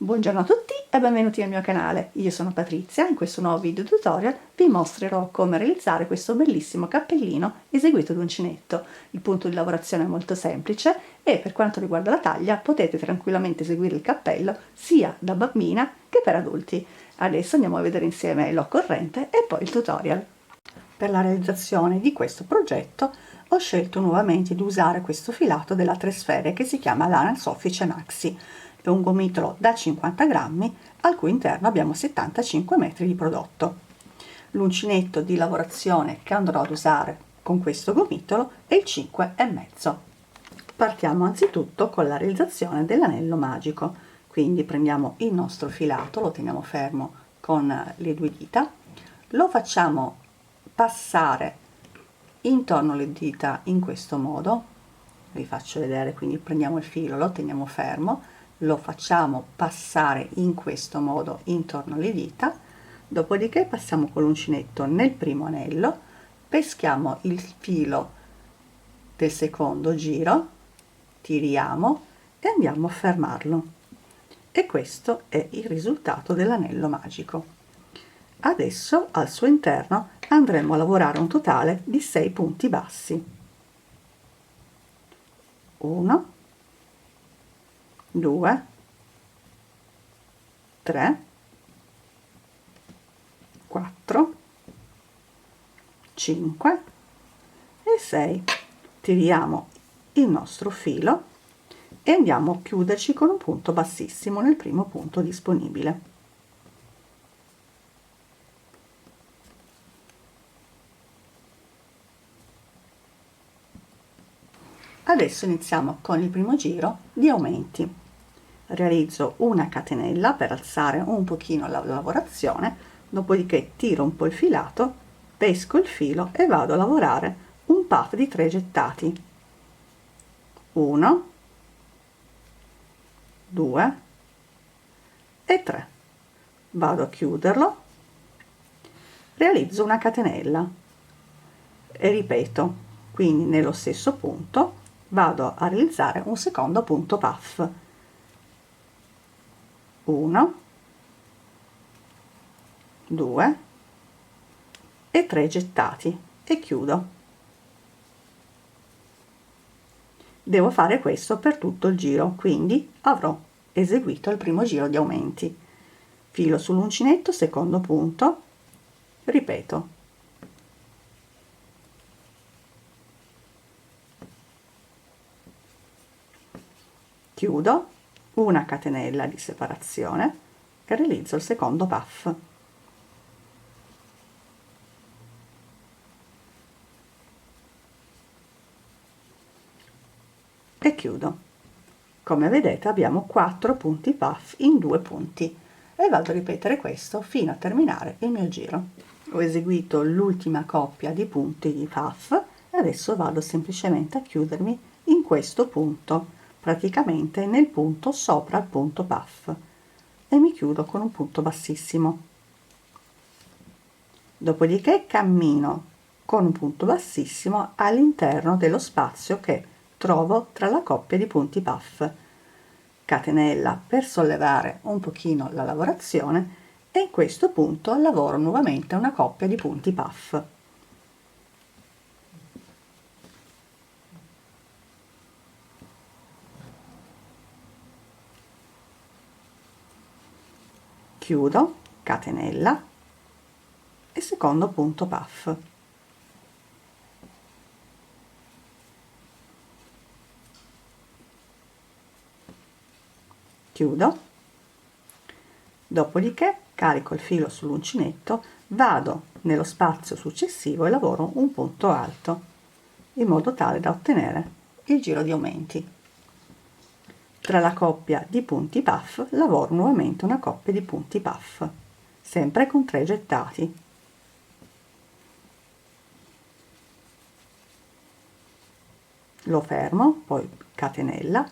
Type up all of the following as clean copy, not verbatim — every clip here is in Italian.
Buongiorno a tutti e benvenuti nel mio canale. Io sono Patrizia. In questo nuovo video tutorial vi mostrerò come realizzare questo bellissimo cappellino eseguito ad uncinetto. Il punto di lavorazione è molto semplice e per quanto riguarda la taglia potete tranquillamente eseguire il cappello sia da bambina che per adulti. Adesso andiamo a vedere insieme l'occorrente e poi il tutorial. Per la realizzazione di questo progetto ho scelto nuovamente di usare questo filato della Tresfere che si chiama Lana Soffice Maxi. È un gomitolo da 50 grammi al cui interno abbiamo 75 metri di prodotto. L'uncinetto di lavorazione che andrò ad usare con questo gomitolo è il 5,5. Partiamo anzitutto con la realizzazione dell'anello magico. Quindi prendiamo il nostro filato, lo teniamo fermo con le due dita, lo facciamo passare intorno alle dita in questo modo. Vi faccio vedere, quindi prendiamo il filo, lo teniamo fermo, lo facciamo passare in questo modo intorno alle dita, dopodiché passiamo con l'uncinetto nel primo anello, peschiamo il filo del secondo giro, tiriamo e andiamo a fermarlo, e questo è il risultato dell'anello magico. Adesso al suo interno andremo a lavorare un totale di 6 punti bassi. 1, 2, 3, 4, 5 e 6. Tiriamo il nostro filo e andiamo a chiuderci con un punto bassissimo nel primo punto disponibile. Adesso iniziamo con il primo giro di aumenti. Realizzo una catenella per alzare un pochino la lavorazione, dopodiché tiro un po' il filato, pesco il filo e vado a lavorare un puff di 3 gettati. 1, 2 e 3. Vado a chiuderlo, realizzo una catenella e ripeto, quindi nello stesso punto vado a realizzare un secondo punto puff. 1, 2 e 3 gettati e chiudo. Devo fare questo per tutto il giro, quindi avrò eseguito il primo giro di aumenti. Filo sull'uncinetto, secondo punto, ripeto. Chiudo, una catenella di separazione e realizzo il secondo puff. E chiudo. Come vedete abbiamo 4 punti puff in 2 punti e vado a ripetere questo fino a terminare il mio giro. Ho eseguito l'ultima coppia di punti di puff e adesso vado semplicemente a chiudermi in questo punto, praticamente nel punto sopra il punto puff, e mi chiudo con un punto bassissimo. Dopodiché cammino con un punto bassissimo all'interno dello spazio che trovo tra la coppia di punti puff, catenella per sollevare un pochino la lavorazione e in questo punto lavoro nuovamente una coppia di punti puff. Chiudo, catenella e secondo punto puff. Chiudo, dopodiché carico il filo sull'uncinetto, vado nello spazio successivo e lavoro un punto alto in modo tale da ottenere il giro di aumenti. Tra la coppia di punti puff lavoro nuovamente una coppia di punti puff, sempre con 3 gettati. Lo fermo, poi catenella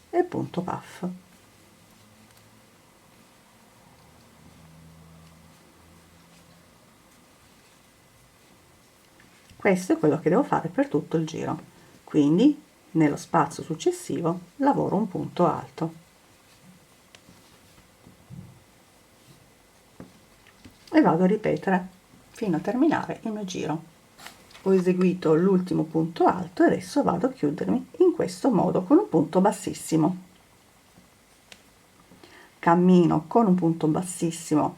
e punto puff. Questo è quello che devo fare per tutto il giro, quindi nello spazio successivo lavoro un punto alto. e vado a ripetere fino a terminare il mio giro. Ho eseguito l'ultimo punto alto e adesso vado a chiudermi in questo modo con un punto bassissimo. Cammino con un punto bassissimo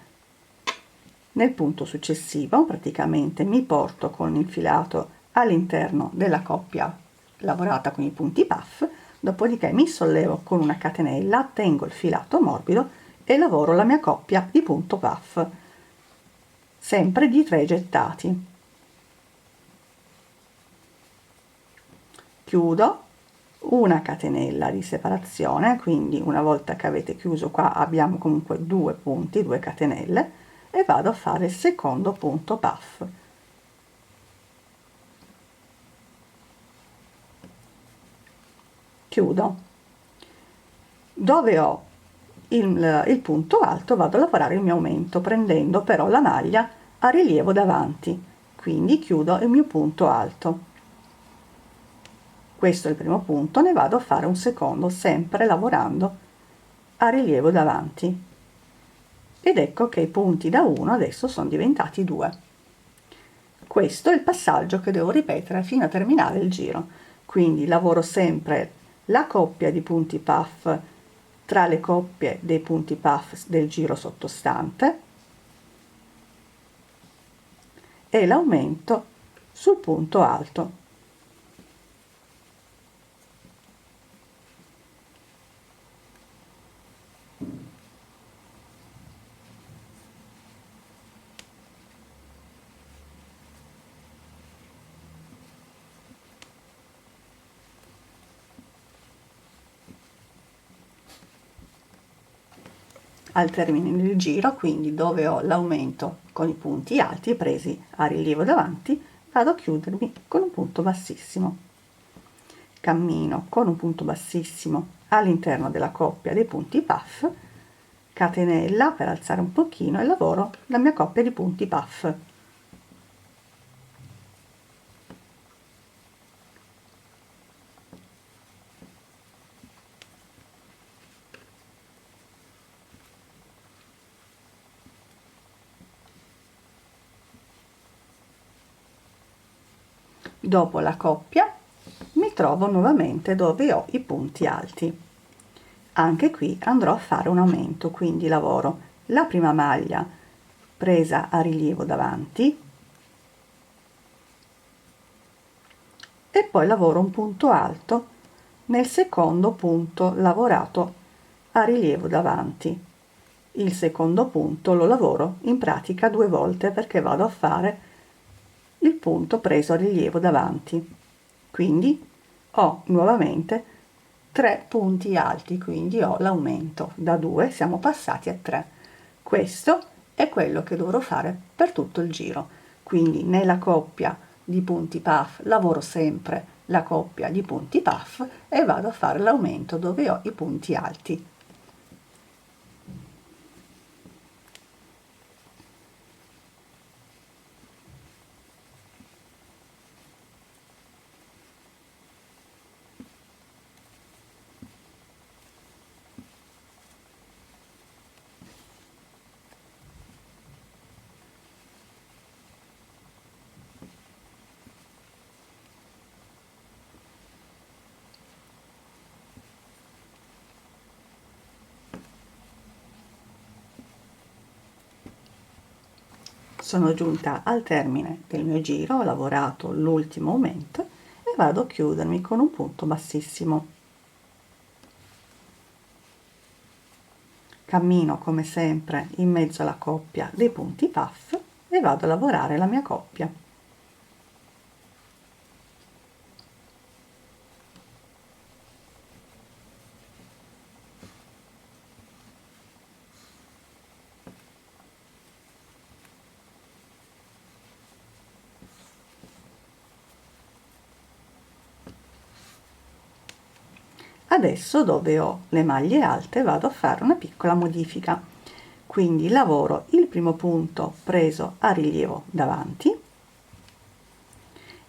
nel punto successivo, praticamente mi porto con il filato all'interno della coppia lavorata con i punti puff, dopodiché mi sollevo con una catenella, tengo il filato morbido e lavoro la mia coppia di punto puff, sempre di 3 gettati. Chiudo, una catenella di separazione, quindi una volta che avete chiuso qua abbiamo comunque 2 punti, 2 catenelle, e vado a fare il secondo punto puff. Chiudo. Dove ho il punto alto vado a lavorare il mio aumento, prendendo però la maglia a rilievo davanti, quindi chiudo il mio punto alto. Questo è il primo punto, ne vado a fare un secondo, sempre lavorando a rilievo davanti, ed ecco che i punti da 1 adesso sono diventati 2. Questo è il passaggio che devo ripetere fino a terminare il giro, quindi lavoro sempre la coppia di punti puff tra le coppie dei punti puff del giro sottostante e l'aumento sul punto alto. Al termine del giro, quindi dove ho l'aumento con i punti alti presi a rilievo davanti, vado a chiudermi con un punto bassissimo. Cammino con un punto bassissimo all'interno della coppia dei punti puff, catenella per alzare un pochino e lavoro la mia coppia di punti puff. Dopo la coppia mi trovo nuovamente dove ho i punti alti. Anche qui andrò a fare un aumento, quindi lavoro la prima maglia presa a rilievo davanti e poi lavoro un punto alto nel secondo punto lavorato a rilievo davanti. Il secondo punto lo lavoro in pratica 2 volte perché vado a fare il punto preso a rilievo davanti, quindi ho nuovamente 3 punti alti, quindi ho l'aumento da 2, siamo passati a 3. Questo è quello che dovrò fare per tutto il giro, quindi nella coppia di punti puff lavoro sempre la coppia di punti puff e vado a fare l'aumento dove ho i punti alti. Sono giunta al termine del mio giro, ho lavorato l'ultimo aumento e vado a chiudermi con un punto bassissimo. Cammino come sempre in mezzo alla coppia dei punti puff e vado a lavorare la mia coppia. Adesso dove ho le maglie alte vado a fare una piccola modifica, quindi lavoro il primo punto preso a rilievo davanti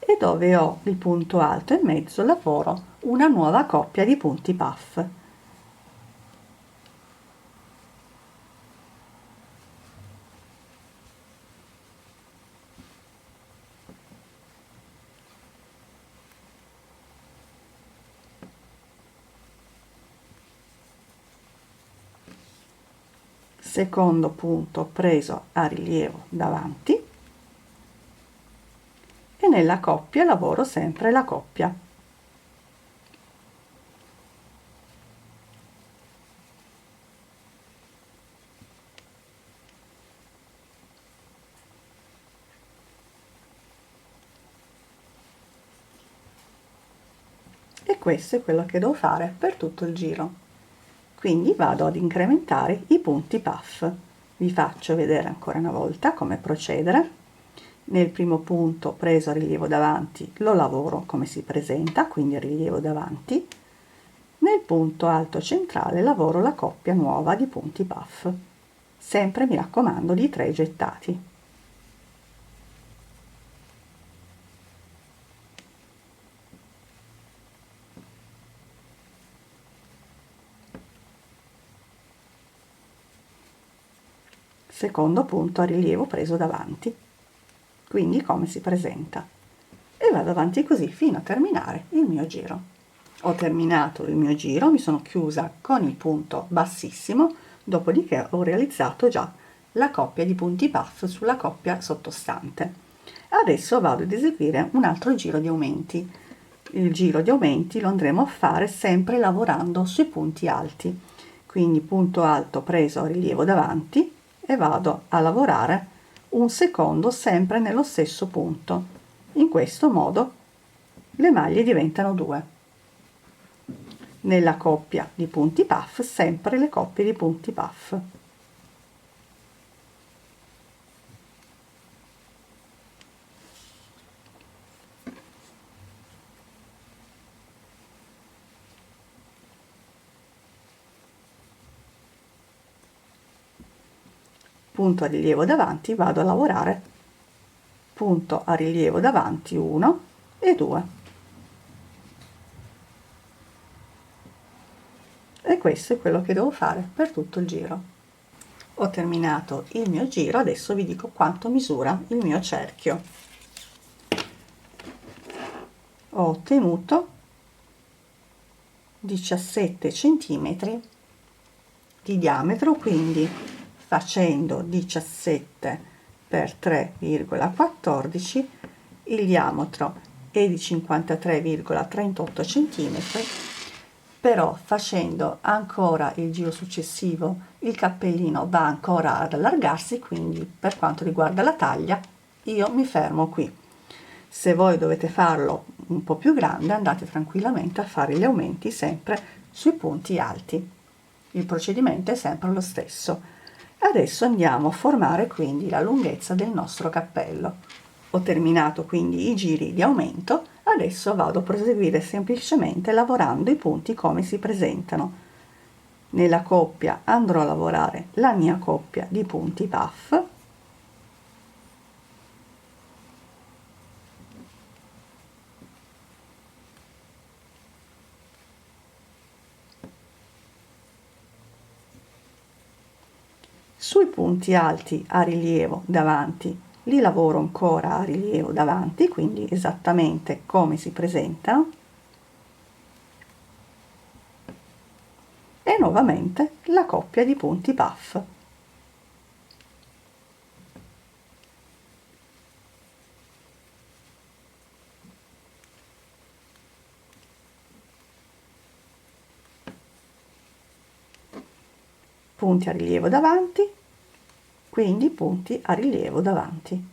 e dove ho il punto alto in mezzo lavoro una nuova coppia di punti puff. secondo punto preso a rilievo davanti, e nella coppia lavoro sempre la coppia. E questo è quello che devo fare per tutto il giro. Quindi vado ad incrementare i punti puff. Vi faccio vedere ancora una volta come procedere. Nel primo punto preso a rilievo davanti lo lavoro come si presenta, quindi a rilievo davanti. Nel punto alto centrale lavoro la coppia nuova di punti puff, sempre mi raccomando di 3 gettati. Secondo punto a rilievo preso davanti, quindi come si presenta, e vado avanti così fino a terminare il mio giro. Ho terminato il mio giro, mi sono chiusa con il punto bassissimo, dopodiché ho realizzato già la coppia di punti puff sulla coppia sottostante. Adesso vado ad eseguire un altro giro di aumenti. Il giro di aumenti lo andremo a fare sempre lavorando sui punti alti, quindi punto alto preso a rilievo davanti e vado a lavorare un secondo sempre nello stesso punto. In questo modo le maglie diventano 2. Nella coppia di punti puff sempre le coppie di punti puff. Punto a rilievo davanti, vado a lavorare punto a rilievo davanti 1 e 2, e questo è quello che devo fare per tutto il giro. Ho terminato il mio giro, adesso vi dico quanto misura il mio cerchio. Ho ottenuto 17 centimetri di diametro, quindi facendo 17 per 3,14 il diametro è di 53,38 cm, però facendo ancora il giro successivo il cappellino va ancora ad allargarsi, quindi per quanto riguarda la taglia io mi fermo qui. Se voi dovete farlo un po' più grande andate tranquillamente a fare gli aumenti sempre sui punti alti. Il procedimento è sempre lo stesso. Adesso andiamo a formare quindi la lunghezza del nostro cappello. Ho terminato quindi i giri di aumento, adesso vado a proseguire semplicemente lavorando i punti come si presentano. Nella coppia andrò a lavorare la mia coppia di punti puff, sui punti alti a rilievo davanti li lavoro ancora a rilievo davanti, quindi esattamente come si presentano, e nuovamente la coppia di punti puff. Punti a rilievo davanti, quindi punti a rilievo davanti.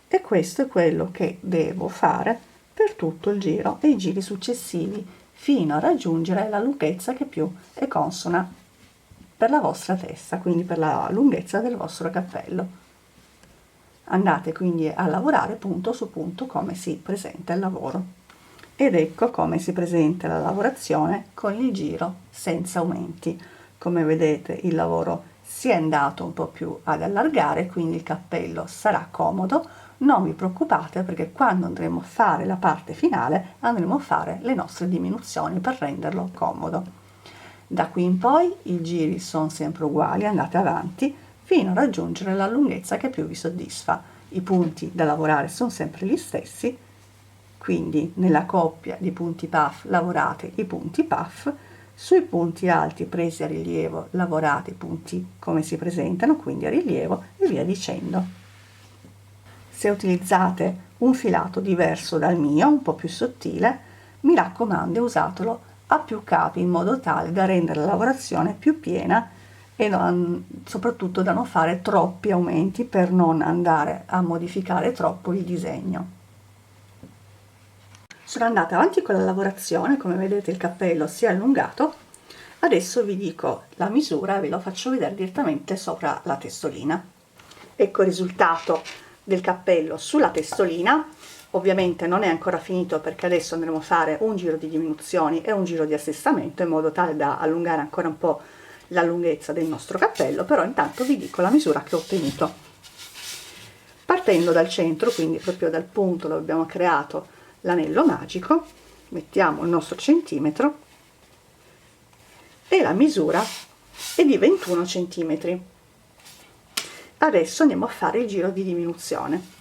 E questo è quello che devo fare per tutto il giro e i giri successivi fino a raggiungere la lunghezza che più è consona per la vostra testa, quindi per la lunghezza del vostro cappello. Andate quindi a lavorare punto su punto come si presenta il lavoro. Ed ecco come si presenta la lavorazione con il giro senza aumenti. Come vedete il lavoro si è andato un po' più ad allargare, quindi il cappello sarà comodo. Non vi preoccupate perché quando andremo a fare la parte finale andremo a fare le nostre diminuzioni per renderlo comodo. Da qui in poi i giri sono sempre uguali, andate avanti fino a raggiungere la lunghezza che più vi soddisfa. I punti da lavorare sono sempre gli stessi, quindi nella coppia di punti puff lavorate i punti puff, sui punti alti presi a rilievo lavorate i punti come si presentano, quindi a rilievo, e via dicendo. Se utilizzate un filato diverso dal mio, un po' più sottile, mi raccomando usatelo a più capi in modo tale da rendere la lavorazione più piena e soprattutto da non fare troppi aumenti per non andare a modificare troppo il disegno. Sono andata avanti con la lavorazione, come vedete il cappello si è allungato. Adesso vi dico la misura e ve lo faccio vedere direttamente sopra la testolina. Ecco il risultato del cappello sulla testolina. Ovviamente non è ancora finito perché adesso andremo a fare un giro di diminuzioni e un giro di assestamento in modo tale da allungare ancora un po' la lunghezza del nostro cappello, però intanto vi dico la misura che ho ottenuto. Partendo dal centro, quindi proprio dal punto dove abbiamo creato l'anello magico, mettiamo il nostro centimetro e la misura è di 21 centimetri. Adesso andiamo a fare il giro di diminuzione.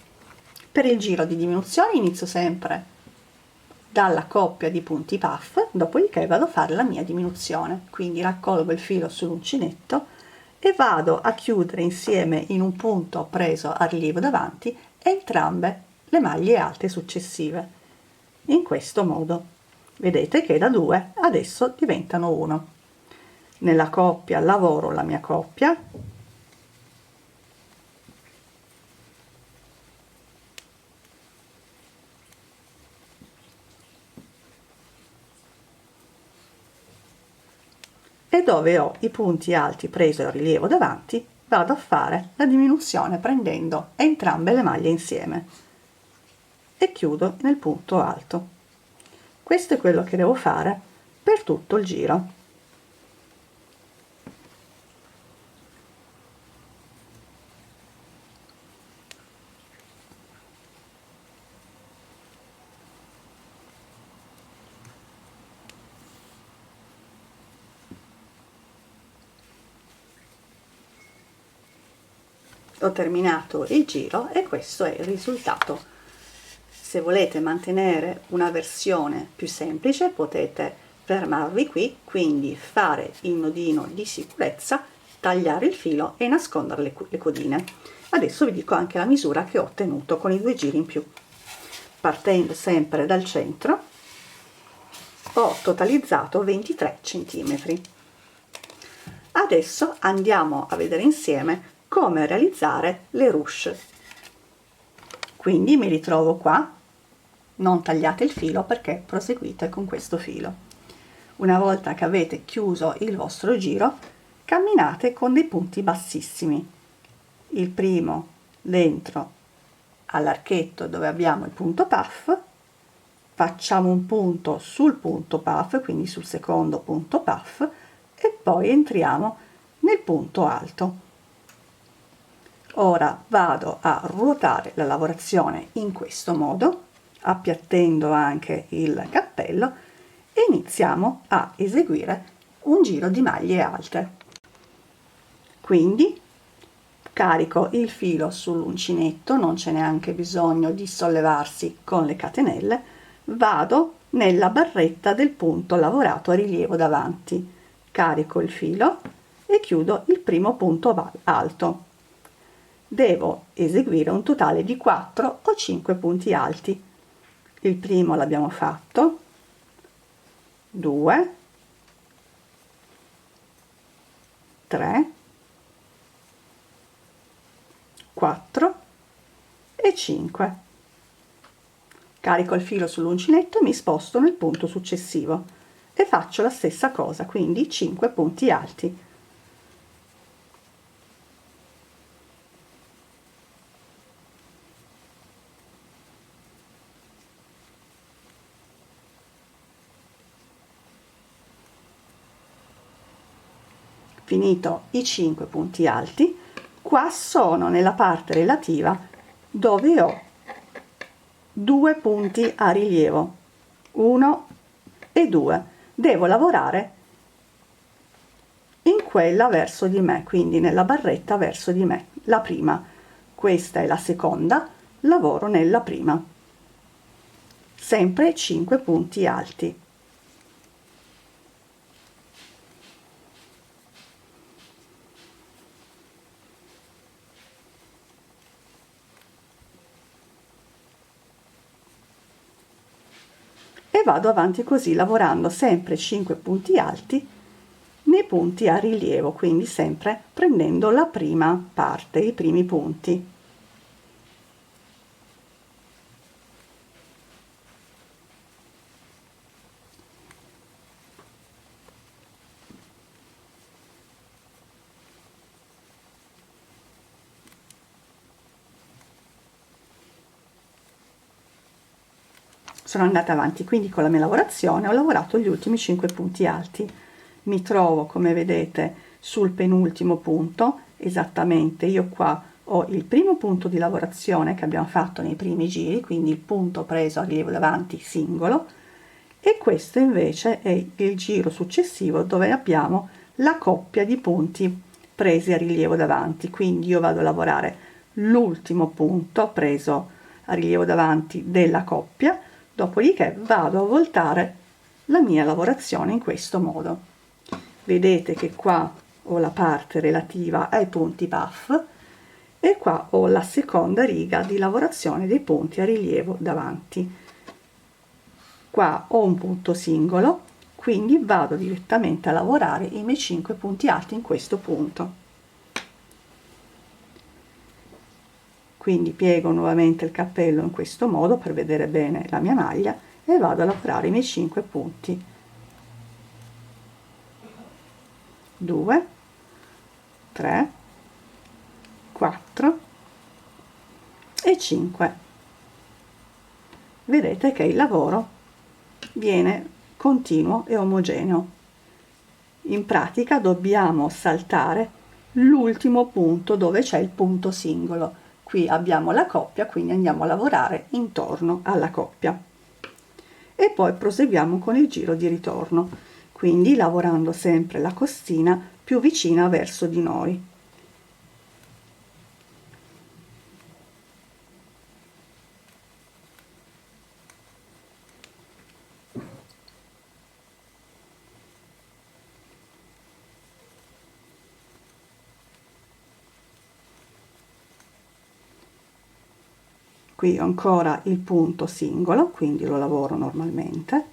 Per il giro di diminuzione inizio sempre dalla coppia di punti puff, dopodiché vado a fare la mia diminuzione, quindi raccolgo il filo sull'uncinetto e vado a chiudere insieme in un punto preso a rilievo davanti entrambe le maglie alte successive. In questo modo vedete che da 2 adesso diventano 1. Nella coppia lavoro la mia coppia, e dove ho i punti alti preso a rilievo davanti vado a fare la diminuzione prendendo entrambe le maglie insieme e chiudo nel punto alto. Questo è quello che devo fare per tutto il giro. Ho terminato il giro e questo è il risultato. Se volete mantenere una versione più semplice potete fermarvi qui, quindi fare il nodino di sicurezza, tagliare il filo e nascondere le codine. Adesso vi dico anche la misura che ho ottenuto con i 2 giri in più. Partendo sempre dal centro ho totalizzato 23 centimetri. Adesso andiamo a vedere insieme come realizzare le ruche. Quindi mi ritrovo qua, non tagliate il filo perché proseguite con questo filo. Una volta che avete chiuso il vostro giro, camminate con dei punti bassissimi. Il primo dentro all'archetto dove abbiamo il punto puff, facciamo un punto sul punto puff, quindi sul secondo punto puff, e poi entriamo nel punto alto. Ora vado a ruotare la lavorazione in questo modo, appiattendo anche il cappello, e iniziamo a eseguire un giro di maglie alte. Quindi carico il filo sull'uncinetto, non c'è neanche bisogno di sollevarsi con le catenelle, vado nella barretta del punto lavorato a rilievo davanti, carico il filo e chiudo il primo punto alto. Devo eseguire un totale di 4 o 5 punti alti. Il primo l'abbiamo fatto, 2, 3, 4 e 5. Carico il filo sull'uncinetto e mi sposto nel punto successivo e faccio la stessa cosa, quindi 5 punti alti. Finito i 5 punti alti, qua sono nella parte relativa dove ho 2 punti a rilievo, 1 e 2. Devo lavorare in quella verso di me, quindi nella barretta verso di me, la prima. Questa è la seconda, lavoro nella prima. Sempre 5 punti alti. vado avanti così, lavorando sempre 5 punti alti nei punti a rilievo, quindi sempre prendendo la prima parte, i primi punti. Sono andata avanti quindi con la mia lavorazione, ho lavorato gli ultimi 5 punti alti. Mi trovo, come vedete, sul penultimo punto, esattamente. Io qua ho il primo punto di lavorazione che abbiamo fatto nei primi giri, quindi il punto preso a rilievo davanti singolo, e questo invece è il giro successivo dove abbiamo la coppia di punti presi a rilievo davanti. Quindi io vado a lavorare l'ultimo punto preso a rilievo davanti della coppia, dopodiché vado a voltare la mia lavorazione in questo modo. Vedete che qua ho la parte relativa ai punti puff e qua ho la seconda riga di lavorazione dei punti a rilievo davanti. Qua ho un punto singolo, quindi vado direttamente a lavorare i miei 5 punti alti in questo punto. Quindi piego nuovamente il cappello in questo modo per vedere bene la mia maglia e vado a lavorare i miei 5 punti. 2, 3, 4 e 5. Vedete che il lavoro viene continuo e omogeneo. In pratica dobbiamo saltare l'ultimo punto dove c'è il punto singolo. Qui abbiamo la coppia, quindi andiamo a lavorare intorno alla coppia e poi proseguiamo con il giro di ritorno, quindi lavorando sempre la costina più vicina verso di noi. Qui ho ancora il punto singolo, quindi lo lavoro normalmente.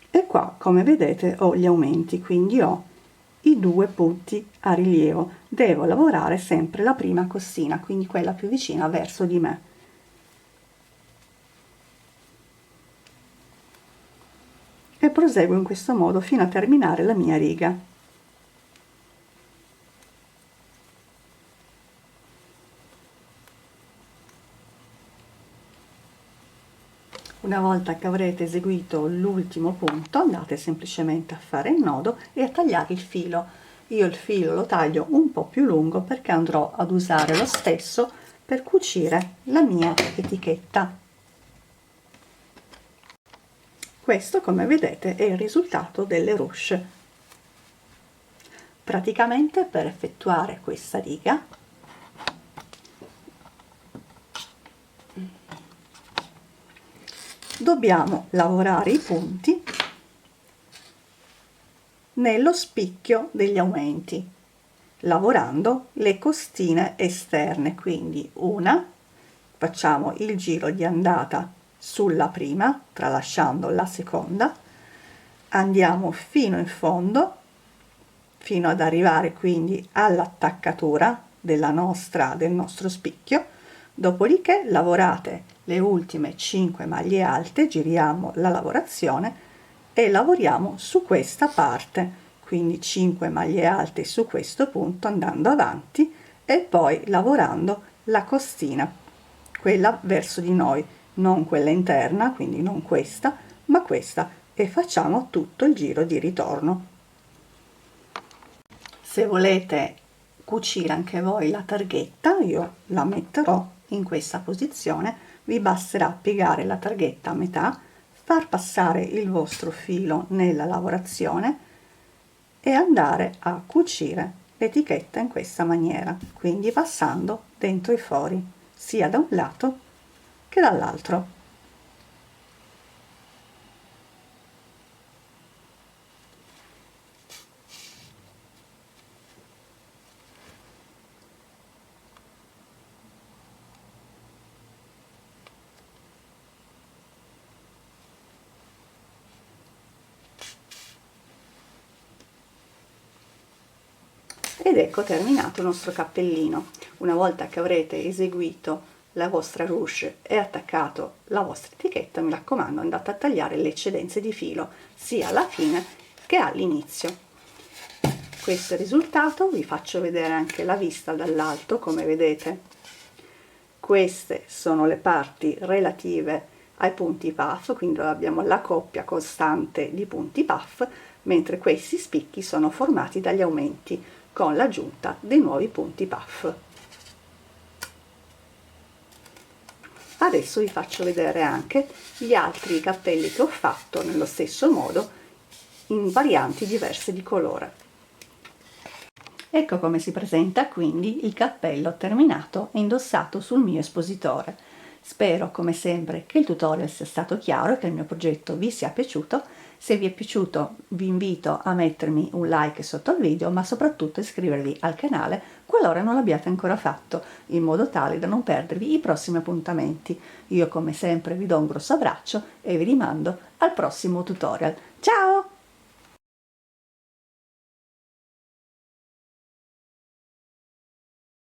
E qua, come vedete, ho gli aumenti, quindi ho i 2 punti a rilievo. Devo lavorare sempre la prima costina, quindi quella più vicina verso di me. E proseguo in questo modo fino a terminare la mia riga. Una volta che avrete eseguito l'ultimo punto, andate semplicemente a fare il nodo e a tagliare il filo. Io il filo lo taglio un po' più lungo perché andrò ad usare lo stesso per cucire la mia etichetta. Questo, come vedete, è il risultato delle ruche. Praticamente per effettuare questa riga dobbiamo lavorare i punti nello spicchio degli aumenti, lavorando le costine esterne, quindi facciamo il giro di andata sulla prima, tralasciando la seconda, andiamo fino in fondo, fino ad arrivare quindi all'attaccatura del nostro spicchio, dopodiché lavorate le ultime 5 maglie alte, giriamo la lavorazione e lavoriamo su questa parte, quindi 5 maglie alte su questo punto andando avanti e poi lavorando la costina, quella verso di noi, non quella interna, quindi non questa, ma questa, e facciamo tutto il giro di ritorno. Se volete cucire anche voi la targhetta, io la metterò in questa posizione, vi basterà piegare la targhetta a metà, far passare il vostro filo nella lavorazione e andare a cucire l'etichetta in questa maniera, quindi passando dentro i fori sia da un lato che dall'altro. Ed ecco terminato il nostro cappellino. Una volta che avrete eseguito la vostra ruche e attaccato la vostra etichetta, mi raccomando, andate a tagliare le eccedenze di filo sia alla fine che all'inizio. Questo è il risultato, vi faccio vedere anche la vista dall'alto. Come vedete, queste sono le parti relative ai punti puff, quindi abbiamo la coppia costante di punti puff, mentre questi spicchi sono formati dagli aumenti con l'aggiunta dei nuovi punti puff. Adesso vi faccio vedere anche gli altri cappelli che ho fatto nello stesso modo in varianti diverse di colore. Ecco come si presenta quindi il cappello terminato e indossato sul mio espositore. Spero come sempre che il tutorial sia stato chiaro e che il mio progetto vi sia piaciuto. Se vi è piaciuto vi invito a mettermi un like sotto il video, ma soprattutto iscrivervi al canale qualora non l'abbiate ancora fatto, in modo tale da non perdervi i prossimi appuntamenti. Io come sempre vi do un grosso abbraccio e vi rimando al prossimo tutorial. Ciao!